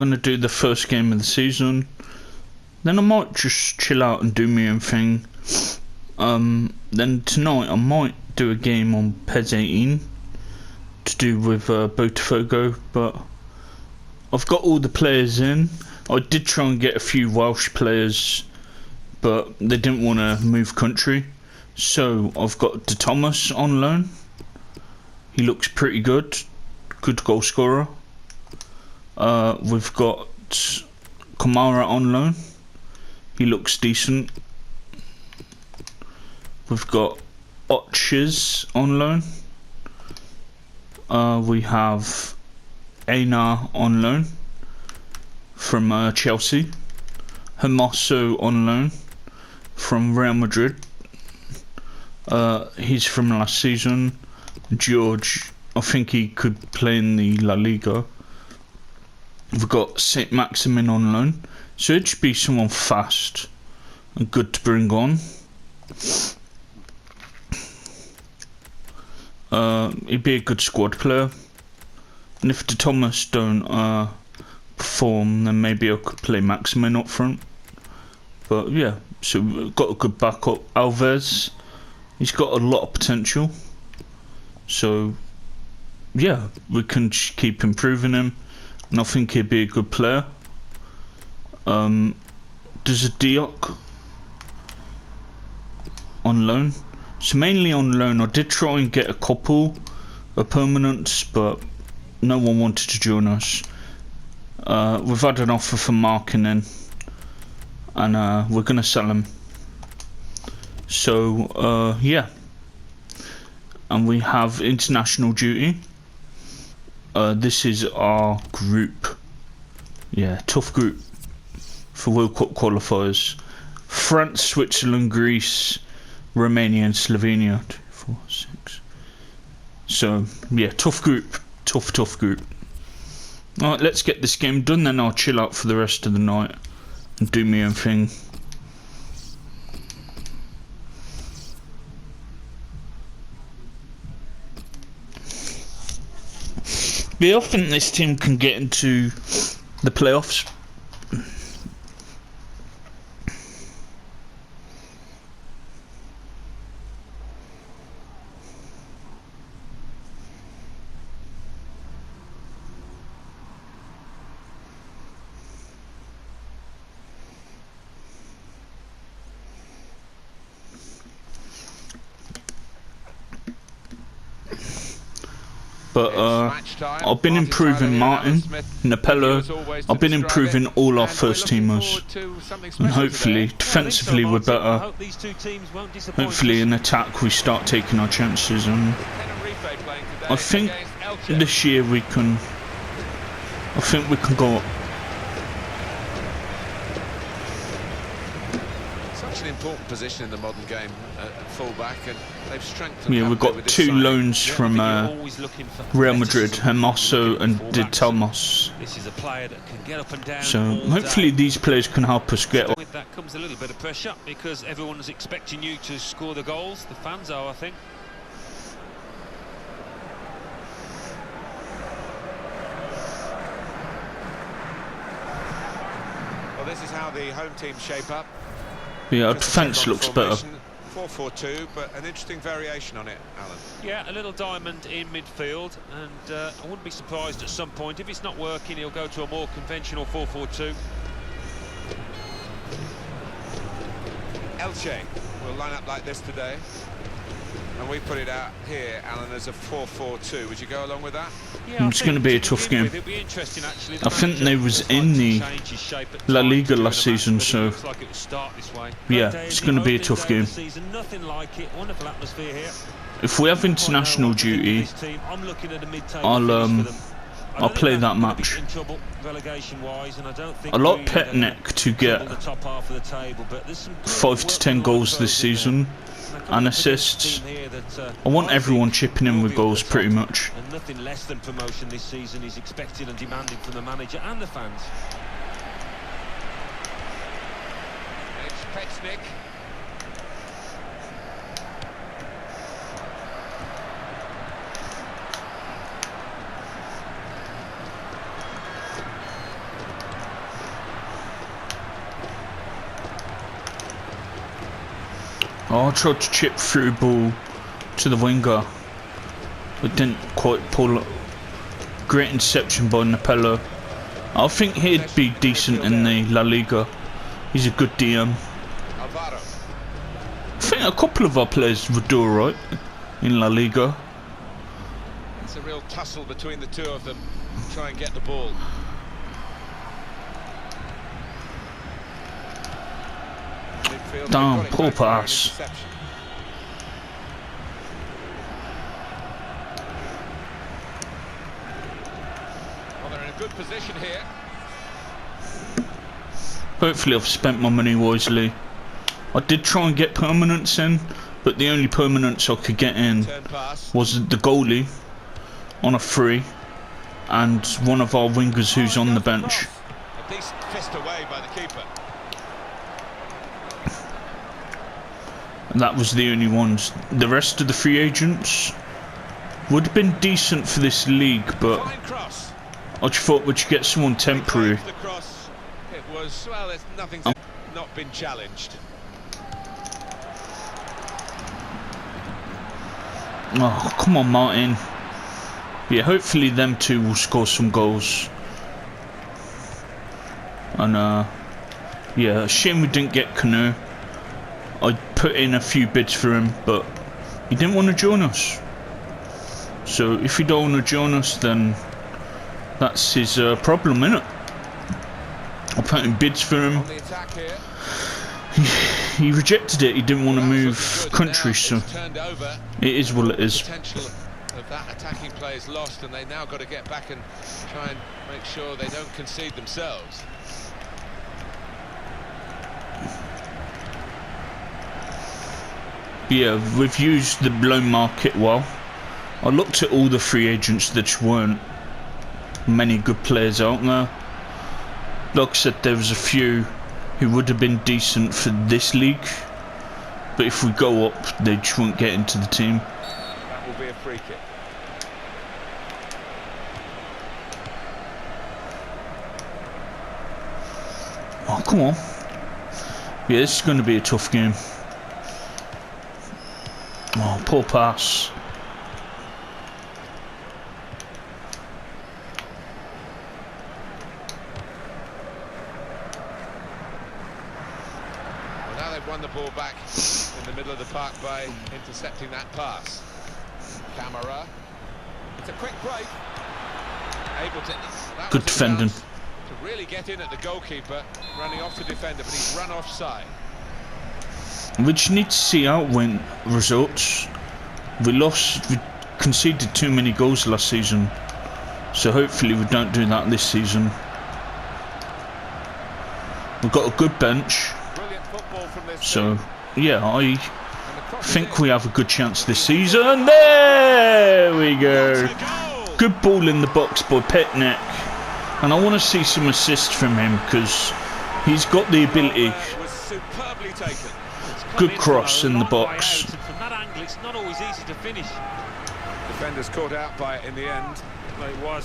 Gonna do the first game of the season. Then I might just chill out and do my own thing. Then tonight I might do a game on PES 18 to do with Botafogo, but I've got all the players in. I did try and get a few Welsh players, but they didn't want to move country. So I've got De Thomas on loan. He looks pretty good goal scorer. We've got Kamara on loan. He looks decent. We've got Otches on loan. We have Einar on loan from Chelsea. Hermoso on loan from Real Madrid. He's from last season. George, I think he could play in the La Liga. We've got Saint Maximin on loan, so it should be someone fast and good to bring on. He'd be a good squad player, and if De Thomas don't perform, then maybe I could play Maximin up front. But yeah, so we've got a good backup. Alves, he's got a lot of potential, so yeah, we can just keep improving him. And I think he'd be a good player. There's a Diok on loan. So mainly on loan. I did try and get a couple of permanents, but no one wanted to join us. We've had an offer for Markkinen, and we're gonna sell him. So yeah. And we have international duty. This is our group. Yeah, tough group for World Cup qualifiers. France, Switzerland, Greece, Romania and Slovenia. 2, 4, 6. So yeah, tough group. Tough group. Alright, let's get this game done, then I'll chill out for the rest of the night and do my own thing. But I think this team can get into the playoffs. But I've been improving Martin, Napello. I've been improving all our first teamers, and hopefully defensively we're better. Hopefully in attack we start taking our chances, and I think this year we can. I think we can go up. Such an important position in the modern game at fullback, and they've strengthened. Yeah, we've got 2 loans from Real Madrid, Hermoso and De Thomas. So hopefully these players can help us get up. With that comes a little bit of pressure because everyone's expecting you to score the goals. The fans are, I think. Well, this is how the home team shape up. Yeah, our defence looks better. 4-4-2, but an interesting variation on it, Alan. Yeah, a little diamond in midfield, and I wouldn't be surprised at some point if it's not working, he'll go to a more conventional 4-4-2. Elche will line up like this today, and we put it out here, Alan, as a 4-4-2. Would you go along with that? Yeah, it's going to be a tough game. It'll be interesting, actually. I think they was in the La Liga last season, so yeah, it's going to be a tough game. If we have international duty, I'll play that match. I like Petnek to get 5 to 10 goals this season and assists. I want everyone chipping in with goals pretty much. And nothing less than promotion this season is expected and demanded from the manager and the fans. It's Petnik. Oh, I tried to chip through ball to the winger. It didn't quite pull up. Great interception by Napello. I think he'd be decent in the La Liga. He's a good DM. I think a couple of our players would do alright in La Liga. It's a real tussle between the two of them to try and get the ball. Midfield, Damn, poor pass. Well, they're in a good position here. Hopefully I've spent my money wisely. I did try and get permanents in, but the only permanents I could get in was the goalie on a free and one of our wingers who's on the bench. A decent fist away by the keeper. And that was the only ones. The rest of the free agents would have been decent for this league, but I just thought we'd get someone temporary. It was, well, there's nothing's not been challenged. Oh, come on, Martin. Yeah, hopefully them two will score some goals. And, yeah, shame we didn't get Canoe. I put in a few bids for him, but he didn't want to join us. So, if he don't want to join us, then that's his problem, innit? I put in bids for him. He rejected it. He didn't want to move country, so it is what it is. Potential of that attacking play is lost, and they now got to get back and try and make sure they don't concede themselves. Yeah, we've used the loan market well. I looked at all the free agents. There just weren't many good players out there. Like I said, there was a few who would have been decent for this league, but if we go up, they just won't get into the team. That will be a free kick. Oh, come on. Yeah, this is going to be a tough game. Oh, poor pass. Won the ball back in the middle of the park by intercepting that pass. Camara. It's a quick break. Able to. Good defending. To really get in at the goalkeeper, running off the defender, but he's run offside. We just need to see out when results. We conceded too many goals last season, so hopefully we don't do that this season. We've got a good bench. So, yeah, I think we have a good chance this season. There we go. Good ball in the box by Petnik. And I want to see some assists from him because he's got the ability. Good cross in the box. From that angle, it's not always easy to finish. Defenders caught out by it in the end.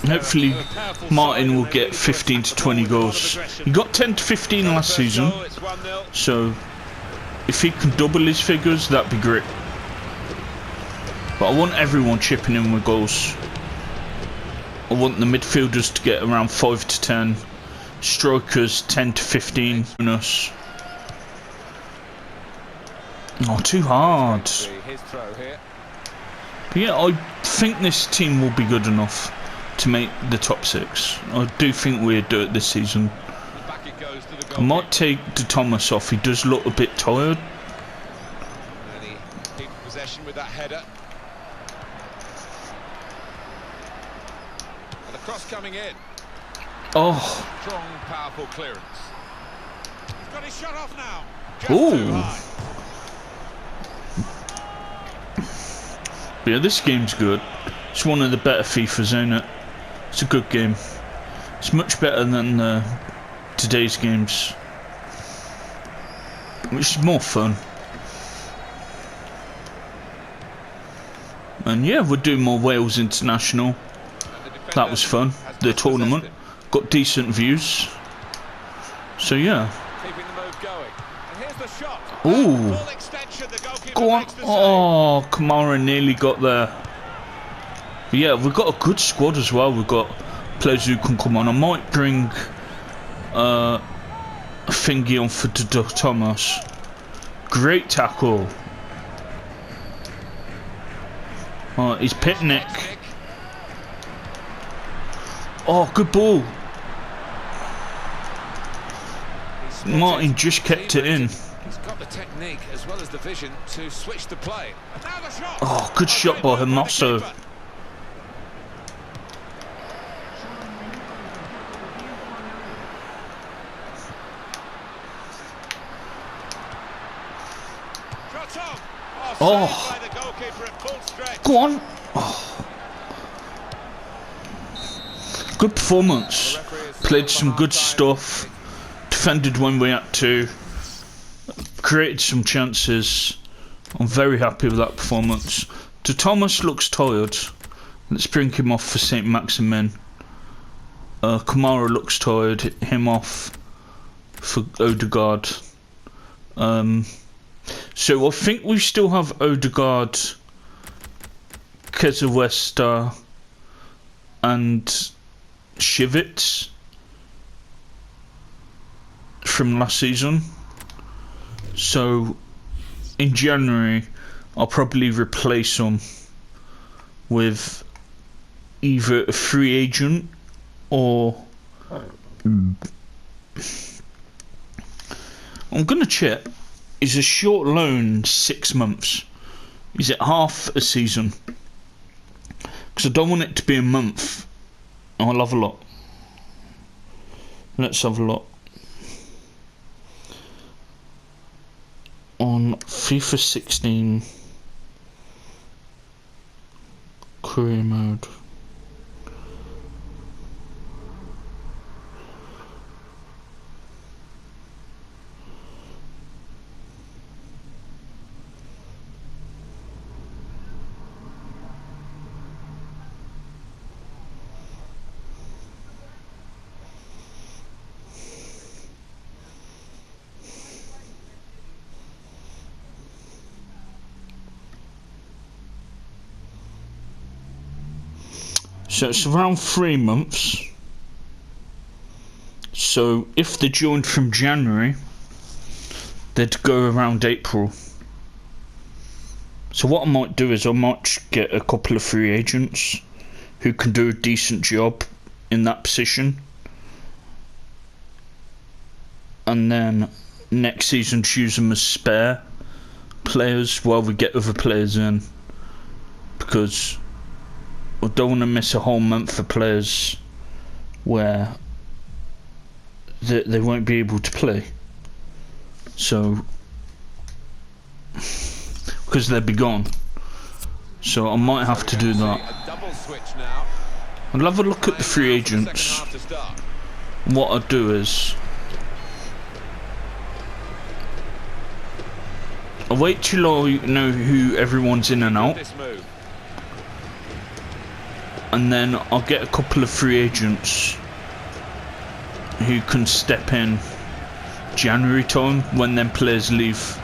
Hopefully Martin will get 15 to 20 goals. He got 10 to 15 last season, so if he can double his figures, that'd be great. But I want everyone chipping in with goals. I want the midfielders to get around 5 to 10, strikers 10 to 15 on us. Oh, too hard. But yeah, I think this team will be good enough to make the top 6. I do think we'll do it this season. I might take De Thomas off. He does look a bit tired. And he keeps possession with that header. And the cross coming in. Oh. Strong, powerful clearance. He's got his shot off now. Ooh. Yeah, this game's good. It's one of the better FIFAs, isn't it? It's a good game. It's much better than today's games, which is more fun. And yeah, we're doing more Wales International. That was fun. The tournament got decent views. So yeah. Keeping the move going. And here's the shot. Ooh. Full extension, the goalkeeper Go on. makes the save. Oh, Kamara nearly got there. But yeah, we've got a good squad as well. We've got players who can come on. I might bring Thingy on for Thomas. Great tackle. Oh, he's picnic. Oh, good ball. Martin just kept it in. He's got the technique as well as the vision to switch the play. And now the shot. Oh, good shot by Hermoso. Oh, go on. Oh. Good performance. Played some good stuff. Defended when we had to. Created some chances. I'm very happy with that performance. De Thomas looks tired. Let's bring him off for St. Maximin. Kamara looks tired. Him off for Odegaard. So I think we still have Odegaard, Kesewesta and Shivitz from last season. So in January I'll probably replace them with either a free agent or I'm gonna check. Is a short loan 6 months? Is it half a season? Because I don't want it to be a month. I'll have a look. Let's have a look. On FIFA 16 career mode. So it's around 3 months. So if they joined from January, they'd go around April. So what I might do is I might get a couple of free agents who can do a decent job in that position. And then next season choose them as spare players while we get other players in. Because I don't want to miss a whole month for players where they won't be able to play. So, because they'll be gone. So I might have to do that. I'll have a look at the free agents. What I'll do is I'll wait till I know who everyone's in and out. And then I'll get a couple of free agents who can step in January time when them players leave.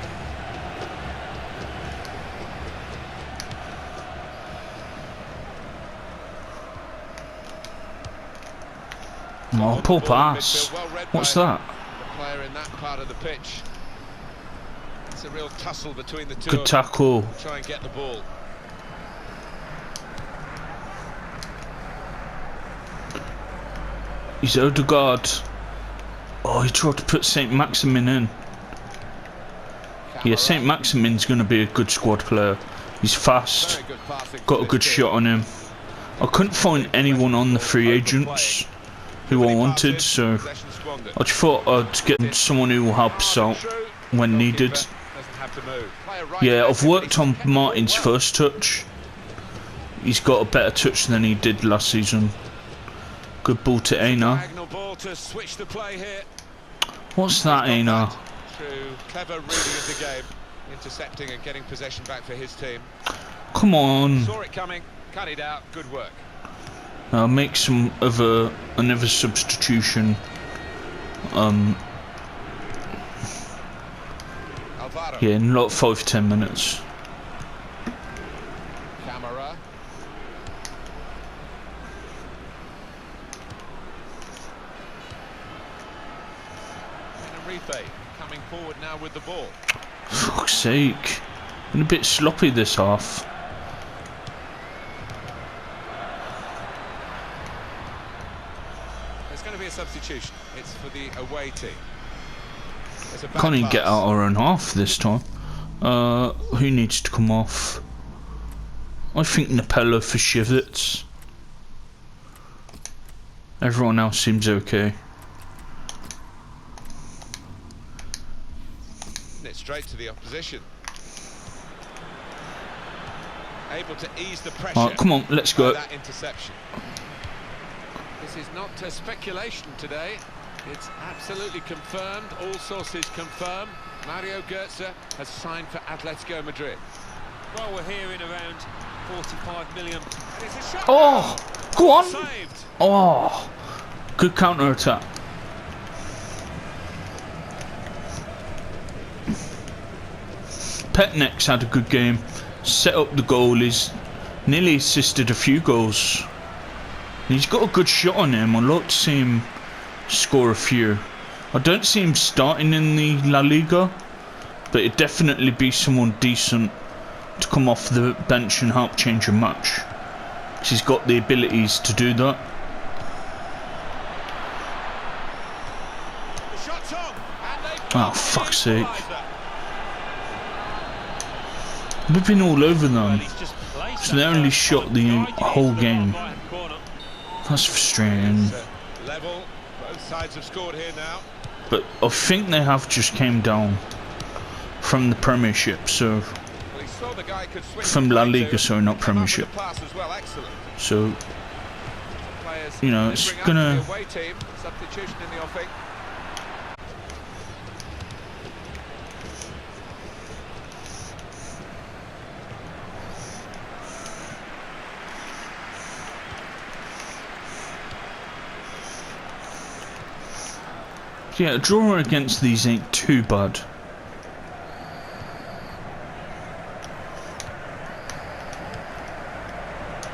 Oh, poor pass. What's that? The player in that part of the pitch. It's a real tussle between the two. Good tackle. Try and get the ball. He's Odegaard. Oh, he tried to put St. Maximin in. Yeah, St. Maximin's going to be a good squad player. He's fast. Got a good shot on him. I couldn't find anyone on the free agents who I wanted, so I just thought I'd get someone who will help us out when needed. Yeah, I've worked on Martin's first touch. He's got a better touch than he did last season. Good ball to Aina. What's that, Aina? Clever reading of the game, intercepting and getting possession back for his team. Come on. Saw it coming, cut it out. Good work. I'll make another substitution. Alvaro. Yeah, in like 5-10 minutes. Camera. Tenerife coming forward now with the ball. Fuck's sake. Been a bit sloppy this half. There's going to be a substitution. It's for the away team. It's a bad Can't even pass. get out our own half this time. Who needs to come off? I think Napello for Shivets. Everyone else seems okay. It straight to the opposition. Able to ease the pressure. Alright, come on, let's go. That interception. This is not speculation today. It's absolutely confirmed. All sources confirm. Mario Götze has signed for Atletico Madrid. Well, we're hearing around 45 million. And it's a shot. Oh, go on. Saved. Oh, good counter attack. Petnik's had a good game. Set up the goal. He's nearly assisted a few goals. He's got a good shot on him. I'd like to see him score a few. I don't see him starting in the La Liga, but it'd definitely be someone decent to come off the bench and help change a match. 'Cause he's got the abilities to do that. The shot's on, and they've Oh, got fuck's the sake. equaliser. We've been all over Well, them. he's just placed So they that only first shot one the right whole into the game. bottom right-hand corner. That's frustrating. It's, level. Both sides have scored here now. But I think they have just came down from the Premiership, so Well, he saw the guy could switch from the La play Liga, to. sorry, not Come up with Premiership. the pass as well. Excellent. So Players You know, it's bring up gonna- the away team. Substitution in the offing. yeah, a draw against these ain't too bad.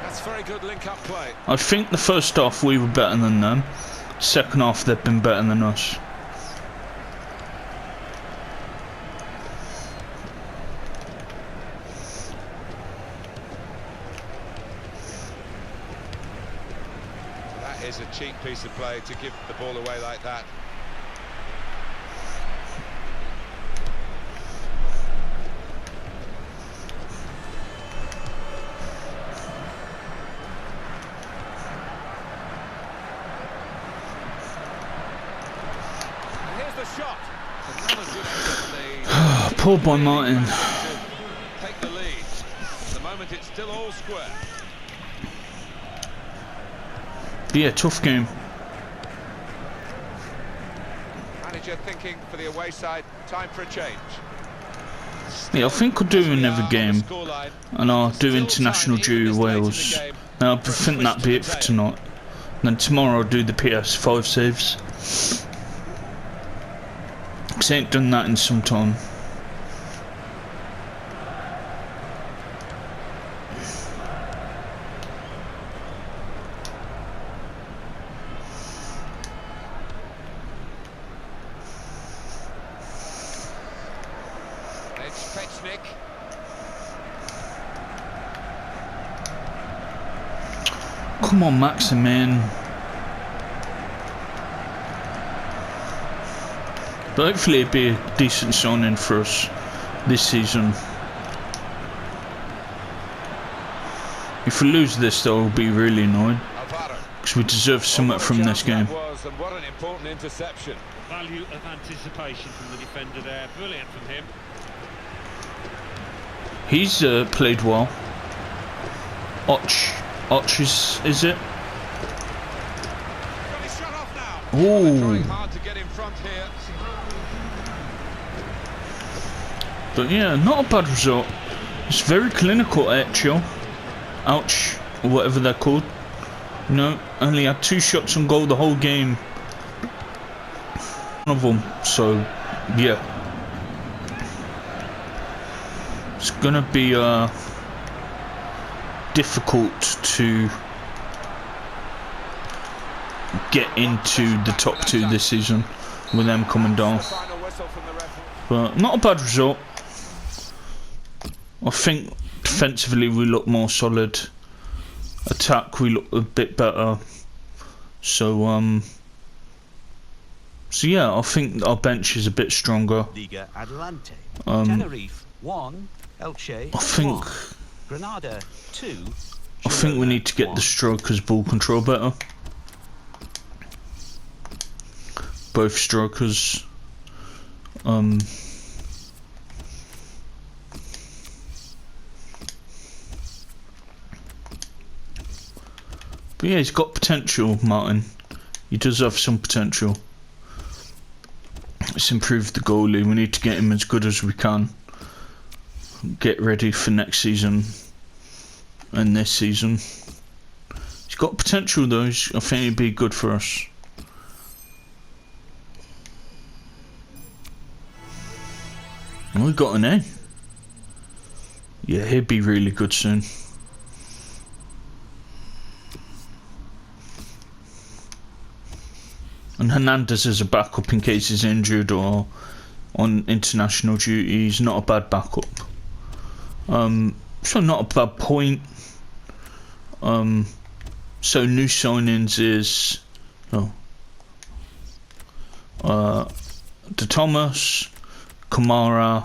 That's very good link-up play. I think the first half we were better than them. Second half they've been better than us. That is a cheap piece of play to give the ball away like that. And here's the shot. Another good effort. They Poor boy Martin. take the lead. At the moment it's still all square. Yeah, tough game. Manager thinking for the away side, time for a change. Yeah, I think I'll do As we another are on the game, scoreline, and I'll do still international time even due this late in the Wales. game And I for a think that'd twist be to it the for tale. tonight. Then tomorrow I'll do the PS5 saves. 'Cause I ain't done that in some time. It's Pechnik. Come on, Maximin. But hopefully it'll be a decent signing for us this season. If we lose this, though, I'll be really annoyed. Alvaro. Because we deserve something from this game. Was, and what an important interception. Value of anticipation from the defender there. Brilliant from him. He's played well. Och is it? Got his shot off now. They're Ooh. trying hard to get in front here. But yeah, not a bad result. It's very clinical, actually. Ouch, or whatever they're called. No, only had 2 shots on goal the whole game. One of them, so yeah. It's gonna be difficult to get into the top 2 this season with them coming down. But not a bad result. I think defensively we look more solid. Attack we look a bit better. So yeah, I think our bench is a bit stronger. Liga Adelante. Tenerife 1, Elche I think 1, Granada 2. I think we need to get the strikers' ball control better. Both strikers. But yeah, he's got potential, Martin. He does have some potential. Let's improve the goalie. We need to get him as good as we can. Get ready for next season and this season. He's got potential though. I think he'd be good for us. And we got an A. Yeah, he'd be really good soon. And Hernandez is a backup in case he's injured or on international duty. He's not a bad backup. So not a bad point. So new signings is De Thomas, Kamara,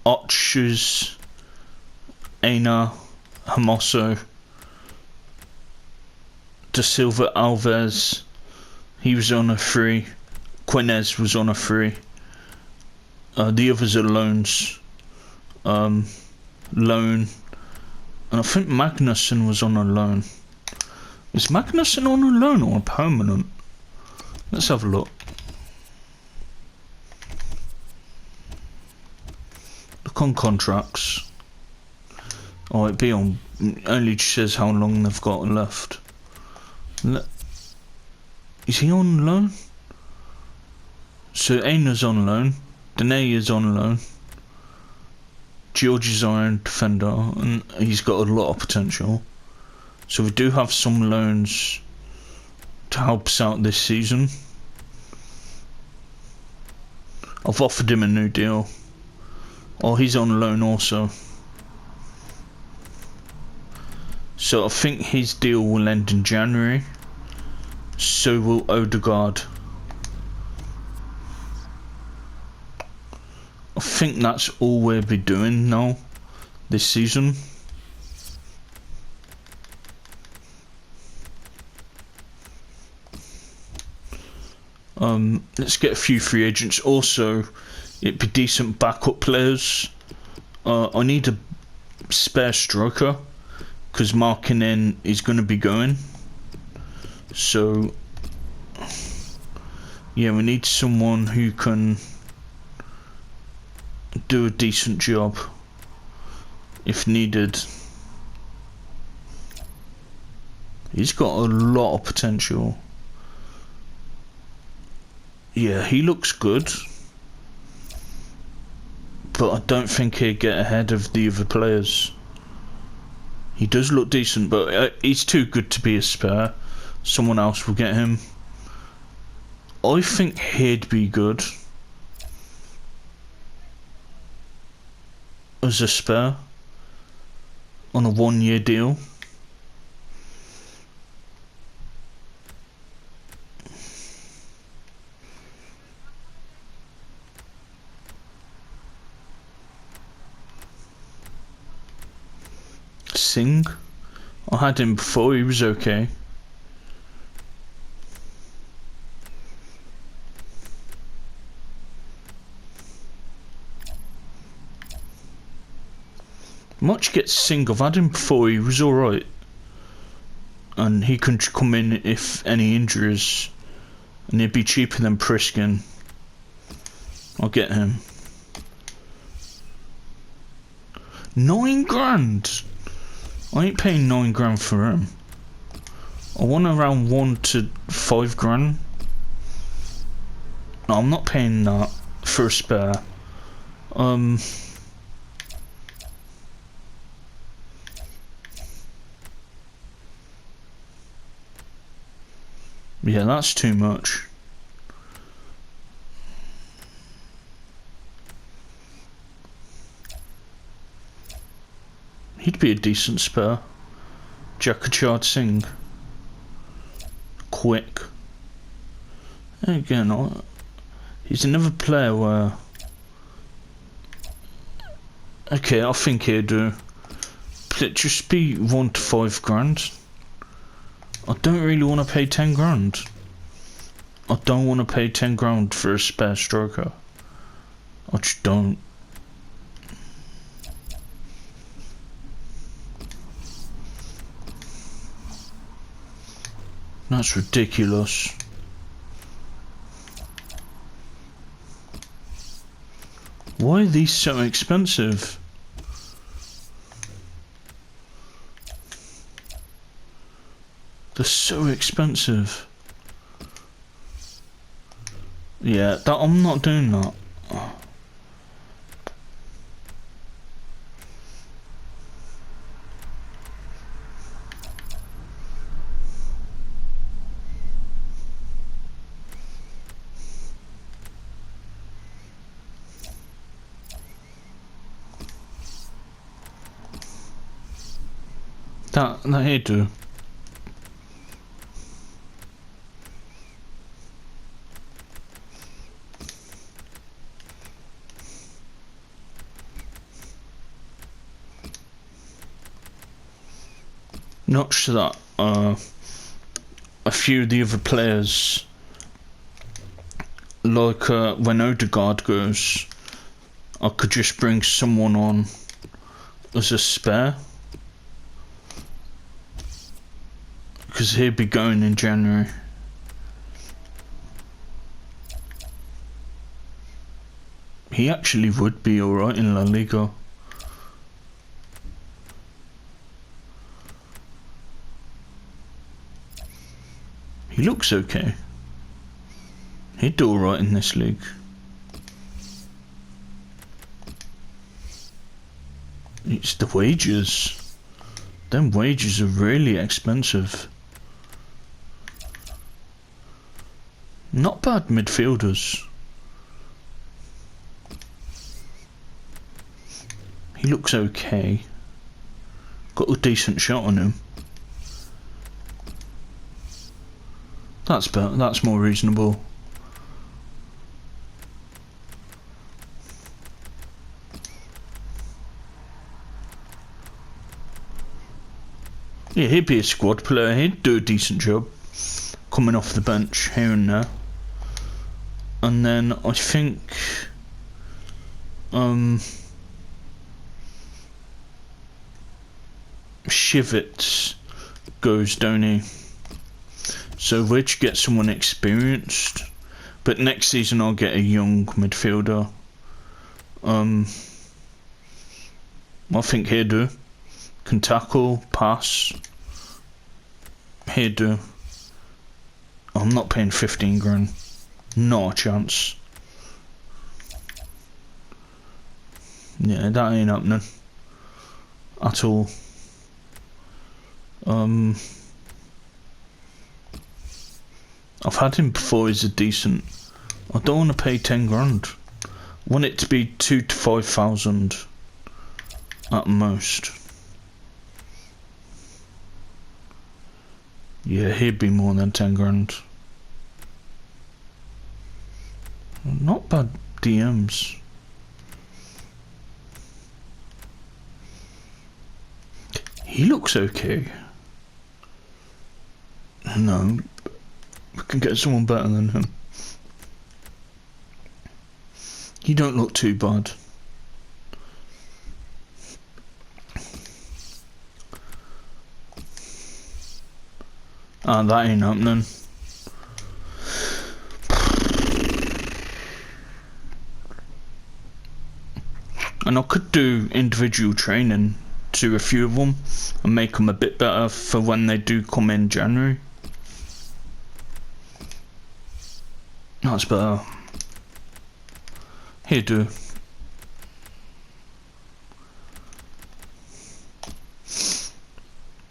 Otschus, Aina, Hermoso, De Silva Alves. He was on a free. Quinez was on a free. The others are loans. Loan. And I think Magnussen was on a loan. Is Magnussen on a loan or a permanent? Let's have a look. Look on contracts. Oh, it'd be on. Only says how long they've got left. Is he on loan? So Aina's on loan. Dene is on loan. George is our own defender, and he's got a lot of potential. So we do have some loans to help us out this season. I've offered him a new deal. Oh, he's on loan also. So I think his deal will end in January. So will Odegaard. I think that's all we'll be doing now this season. Let's get a few free agents. Also, it'd be decent backup players. I need a spare striker because Markkinen is going to be going. So, yeah, we need someone who can do a decent job if needed. He's got a lot of potential. Yeah, he looks good, but I don't think he'll get ahead of the other players. He does look decent, but he's too good to be a spare. Someone else will get him. I think he'd be good as a spare on a 1-year deal. Singh, I had him before, he was okay. Much gets Singh, I've had him before, he was alright. And he can come in if any injuries. And he'd be cheaper than Priskin. I'll get him. 9 grand! I ain't paying 9 grand for him. I want around 1 to 5 grand. No, I'm not paying that for a spare. Yeah, that's too much. He'd be a decent spare. Jakachard Singh. Quick. Again, he's another player where... Okay, I think he'd do. Just be 1 to 5 grand. I don't really want to pay 10 grand. I don't want to pay 10 grand for a spare striker. I just don't. That's ridiculous. Why are these so expensive? They're so expensive. Yeah, I'm not doing that. That here do. Not sure that a few of the other players, like when Odegaard goes, I could just bring someone on as a spare, because he'd be going in January. He actually would be alright in La Liga. He looks okay. He'd do alright in this league. It's the wages. Them wages are really expensive. Not bad midfielders. He looks okay. Got a decent shot on him. That's better. That's more reasonable. Yeah, he'd be a squad player. He'd do a decent job coming off the bench here and there. And then I think Shivets goes, don't he? So Rich gets someone experienced, but next season I'll get a young midfielder. I think he'll do. Can tackle, pass. He'll do. I'm not paying 15 grand. Not a chance. Yeah, that ain't happening at all. I've had him before. He's a decent. I don't want to pay 10 grand. I want it to be 2,000 to 5,000 at most. Yeah, he'd be more than 10 grand. Not bad DMs. He looks okay. No, we can get someone better than him. You don't look too bad. Ah, that ain't happening. And I could do individual training to a few of them and make them a bit better for when they do come in January. That's better. Here, do.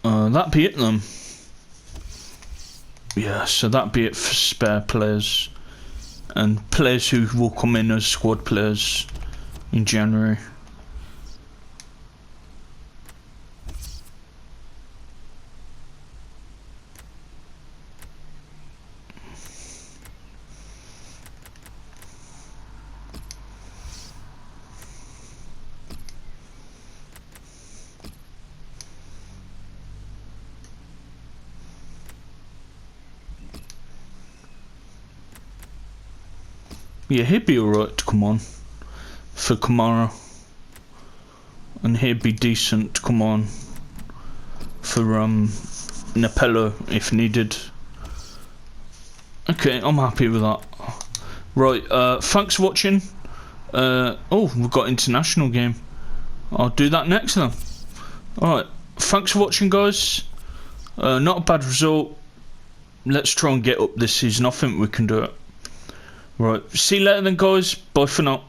That be it then. Yeah, so that'd be it for spare players. And players who will come in as squad players in January. Yeah, he'd be alright to come on for Kamara. And he'd be decent to come on for Napello if needed. Okay, I'm happy with that. Right, thanks for watching. Oh, we've got international game. I'll do that next then. Alright, thanks for watching, guys. Not a bad result. Let's try and get up this season. I think we can do it. Right, see you later then, guys. Bye for now.